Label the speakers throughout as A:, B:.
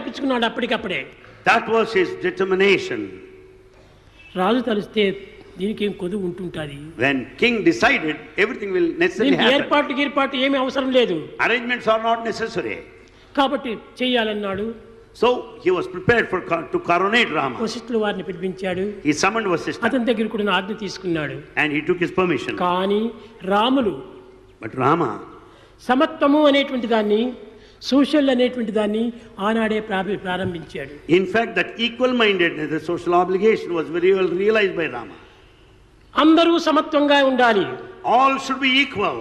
A: కల్పించుకున్నాడు అప్పటికప్పుడే.
B: That was his determination.
A: రాజు తలిస్తే దీనికి ఏం కొదువు ఉంటుంటది.
B: When king decided, everything will necessarily happen.
A: ఏర్పాటు ఏమీ అవసరం లేదు.
B: Arrangements are not necessary.
A: కాబట్టి చేయాలన్నాడు.
B: So he was prepared to coronate Rama.
A: వశిష్ఠుల వారిని పిలిపించాడు.
B: He summoned Vasishtha.
A: అతని దగ్గర కూడా ఆజ్ఞ తీసుకున్నాడు.
B: And he took his permission.
A: కానీ రాములు
B: But Rama,
A: సమత్వము అనేటువంటి దాన్ని, సోషల్ అనేటువంటి దాన్ని ఆనాడే ప్రారంభించాడు.
B: in fact, that equal mindedness, the social obligation, was very well realized by Rama.
A: అందరూ సమత్వంగా ఉండాలి.
B: All should be equal.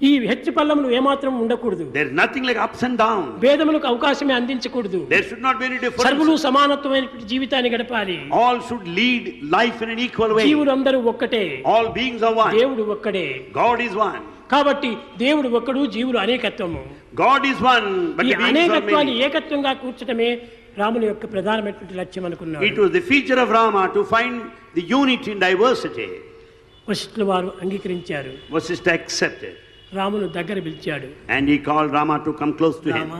A: ఈ హెచ్చు పల్లములు ఏమాత్రం ఉండకూడదు.
B: There is nothing like ups and downs.
A: భేదములకు అవకాశమే అందించకూడదు.
B: There should not be any difference.
A: సర్వులు సమానత్వమైన జీవితాన్ని గడపాలి.
B: All should lead life in an equal way.
A: జీవులందరూ ఒక్కటే.
B: All beings are one.
A: దేవుడు ఒక్కడే.
B: God is one.
A: కాబట్టి దేవుడు ఒక్కడు, జీవులు అనేకత్వము.
B: God is one, but
A: ఈ
B: the beings are
A: అనేకత్వాన్ని
B: many.
A: ఏకత్వంగా కూర్చడమే రాముని యొక్క ప్రధానమైనటువంటి లక్ష్యం అనుకున్నాడు.
B: It was the feature of Rama to find the unity in diversity.
A: వశిష్ఠుల వారు అంగీకరించారు.
B: Vasishtha accepted.
A: రామును దగ్గర పిలిచాడు.
B: And he called Rama to come close to him.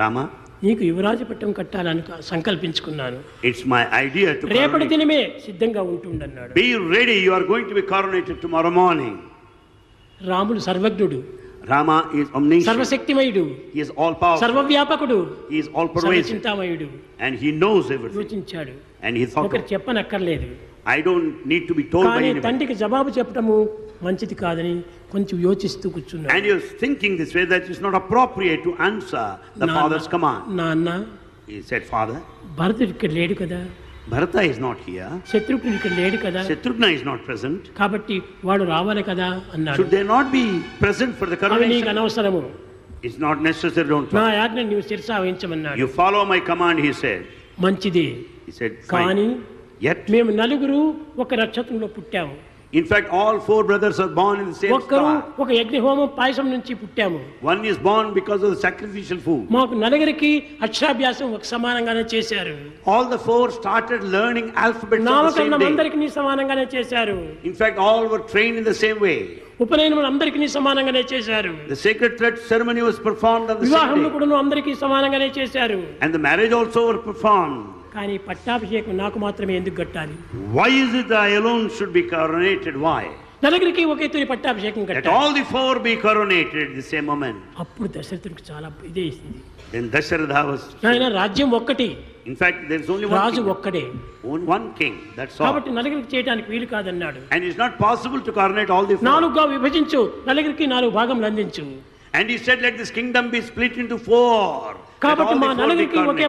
B: Rama,
A: నీకు యువరాజు పట్టం కట్టాలని సంకల్పించుకున్నాను.
B: it's my idea to
A: రేపటి
B: coronate.
A: దినమే సిద్ధంగా ఉంటుండన్నాడు.
B: Be ready, you are going to be coronated tomorrow morning.
A: రాముడు సర్వజ్ఞుడు,
B: Rama is omniscient.
A: సర్వశక్తిమయుడు,
B: He is all powerful.
A: సర్వవ్యాపకుడు,
B: He is all pervasive.
A: సర్వచింతామయుడు.
B: And he knows everything.
A: యోచించాడు.
B: And he thought,
A: ఒకరు చెప్పనక్కర్లేదు.
B: I don't need to be told by
A: కానీ
B: anybody.
A: తండ్రికి జవాబు చెప్పడము మంచిది కాదని కొంచెం యోచిస్తూ కూర్చున్నాడు.
B: And he was thinking this way, that it's not appropriate to answer the father's command.
A: నాన్న,
B: He said, Father,
A: భరతుడు ఇక్కడ లేడు కదా,
B: Bharata is not here.
A: శత్రుఘ్నుడు ఇక్కడ లేడు కదా,
B: Shatrughna is not present.
A: కాబట్టి వాడు రావాలి కదా అన్నాడు.
B: Should they not be present for the
A: అవి నీకు
B: coronation?
A: అనవసరము,
B: It's not necessary, don't
A: నా
B: talk.
A: ఆజ్ఞ నీవు శిరసా వహించమన్నాడు.
B: You follow my command, he said.
A: మంచిది.
B: He said,
A: కానీ
B: fine. Yet,
A: మేము నలుగురు ఒక నక్షత్రంలో పుట్టాము.
B: in fact, all four brothers are born in the same
A: ఒక్కరు
B: star.
A: ఒక యజ్ఞహోమం పాయసం నుంచి పుట్టాము.
B: One is born because of the sacrificial food.
A: మాకు నలుగురికి అక్షరాభ్యాసం ఒక సమానంగానే చేశారు.
B: All the four started learning alphabets on the same
A: నామకరణం
B: day.
A: అందరికి సమానంగానే చేశారు.
B: In fact, all were trained in the same way.
A: ఉపనయనం అందరికి సమానంగానే చేశారు.
B: The sacred thread ceremony was performed on the same
A: వివాహంలో
B: day.
A: కూడా అందరికి సమానంగానే చేశారు.
B: And the marriage also were performed.
A: కానీ పట్టాభిషేకం నాకు మాత్రమే ఎందుకు కట్టాలి?
B: Why is it that I alone should be coronated? Why?
A: నలుగురికి ఒకే తూరి పట్టాభిషేకం
B: Let
A: కట్టాలి.
B: all the four be coronated at the same moment.
A: అప్పుడు దశరథుడికి చాలా ఇదే ఇస్తుంది.
B: Then Dasharatha was...
A: ఆయన రాజ్యం ఒక్కటి,
B: In fact, there is only one
A: Raju
B: king.
A: ఒక్కడే.
B: Only one king, that's all.
A: కాబట్టి నలుగురికి చేయడానికి వీలు కాదన్నాడు.
B: And it's not possible to coronate all the four.
A: నాలుగుగా విభజించు, నలుగురికి 4 భాగములు అందించు.
B: And he said, let this kingdom be split into 4. Let
A: కాబట్టి
B: all
A: మా
B: the 4 be
A: నలుగురికి ఒకే
B: coronated.